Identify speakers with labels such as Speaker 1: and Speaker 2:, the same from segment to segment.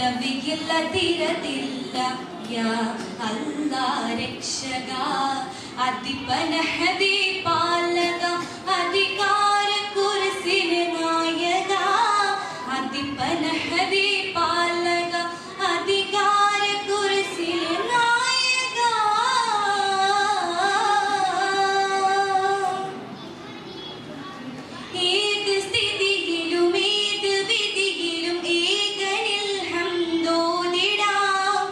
Speaker 1: പദവിയില്ലതിരതില്ല യാ അല്ലാ രക്ഷക അധിപന ഹദീ പാലക അധികാര കുർസിലെ നായക അധിപന ഹദീ പാലക അധികാര കുർസിലെ നായക ഏത് സ്ഥിതിയിലും ഏത് വിധിയിലും ഏകനിൽ ഹംദോദിടാം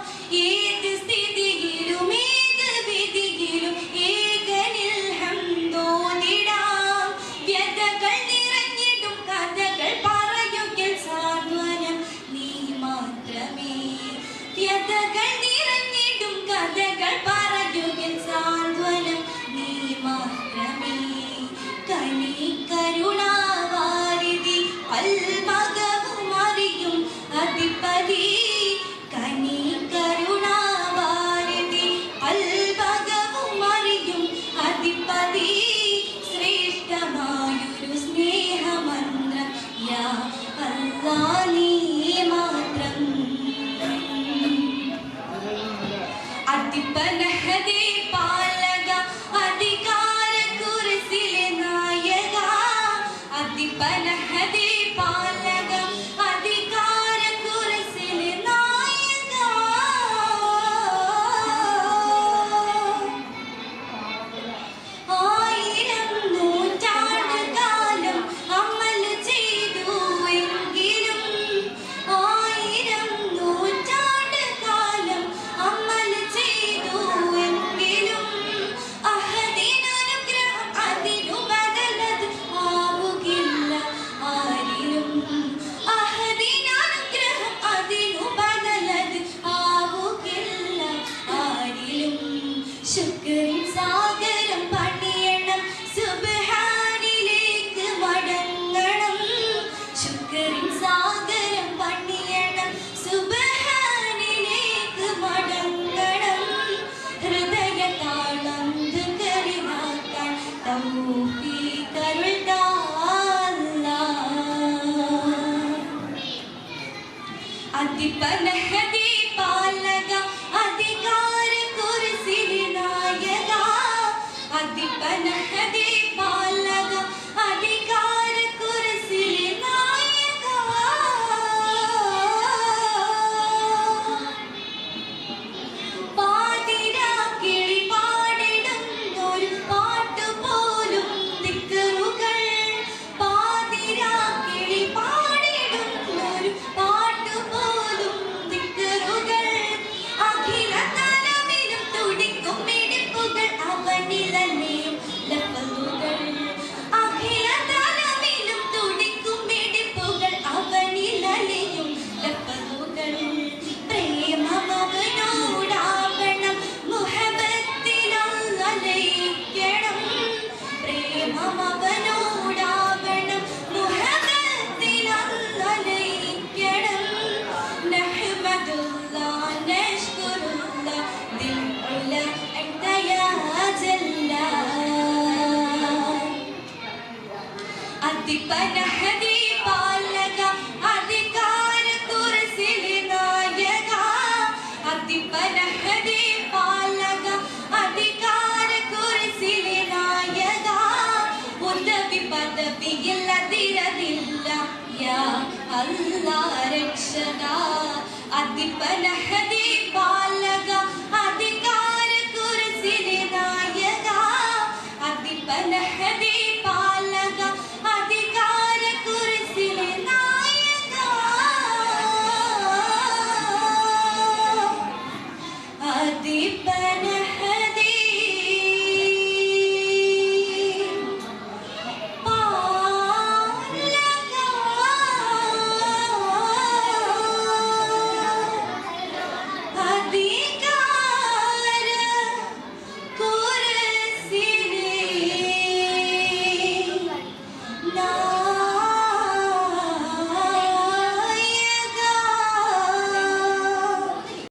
Speaker 1: ഏത് സ്ഥിതിയിലും ഏത് വിധിയിലും ഏകനിൽ ഹംദോദിടാം വ്യതകൾ നിറഞ്ഞിടും കഥകൾ പറയുകിൽ സാന്ത്വനം നീ മാത്രമേ വ്യതകൾ നിറഞ്ഞിടും കഥകൾ പറയുകിൽ സാന്ത്വനം നീ മാത്രമേ കനി കരുണാവാരിധി അൽമകവും അറിയും അധിപതി കനി കരുണാവാരിധി അൽമകവും അറിയും അധിപതി ശ്രേഷ്ഠമായൊരു സ്നേഹമന്ത്രം യാ അല്ലാ നീ മാത്രം അധിപന ഹദീ പാലക അധികാര കുർസിലെ നായക അധിപന ഹദീ പാലക അധികാര കുർസിലെ നായക ആയിരം നൂറ്റാണ്ട് കാലം അമൽ ചെയ്തു എങ്കിലും ആയിരം നൂറ്റാണ്ട് കാലം അമൽ ചെയ്തു എങ്കിലും അഹദിനനുഗ്രഹം അതിനു ബദലത് ആവുകില്ല ആരിലും അഹദിനനുഗ്രഹം അതിനു ബദലത് ആവുകില്ല ആരിലും ശുക്രിൻ സാഗരം പണിയണം സുബ്ഹാനിലേക്ക് മടങ്ങണം ശുക്രിൻ സാഗരം പണിയണം സുബ്ഹാനിലേക്ക് മടങ്ങണം ഹൃദയ താളം ദുഃഖരിനാക്കാൻ തൗഫീഖ് അരുൾതാ അധിപന ഹദീ പാലക അധികാര കുർസിലെ നായക അധിപന ഹദീ പാലക അധികാര കുർസിലെ നായക പാതിരാ കിളി പാടിടുന്നൊരു പാട്ടുപോലും ദിക്റുകൾ പാതിരാ കിളി പാടിടുന്നൊരു പാട്ടുപോലും ദിക്റുകൾ അഖില തലമിലും തുടിക്കും മിടിപ്പുകൾ അവനിലനെയും ലഫ്ളുകൾ അഖില തലമിലും തുടിക്കും മിടിപ്പുകൾ അവനിലനെയും ലഫ്ളുകൾ പ്രേമമവനോടാവണം മുഹബത്തിലല്ലാ ലയിക്കണം പ്രേമമവനോടാവണം മുഹബത്തിലല്ലാ ലയിക്കണം നഹ്മദുല്ലാ നശ്കുറുല്ലാ ദിൽ ഉല അൻത യാ ജല്ലാ അധിപന ഹദീ പാലക അധികാര കുർസിലെ നായക അധിപന ഹദീ പാലക അധികാര കുർസിലെ നായക ഉദവി പദവിയില്ലതിരതില്ല യാ അല്ലാ രക്ഷക അധിപന ഹദീ പാലക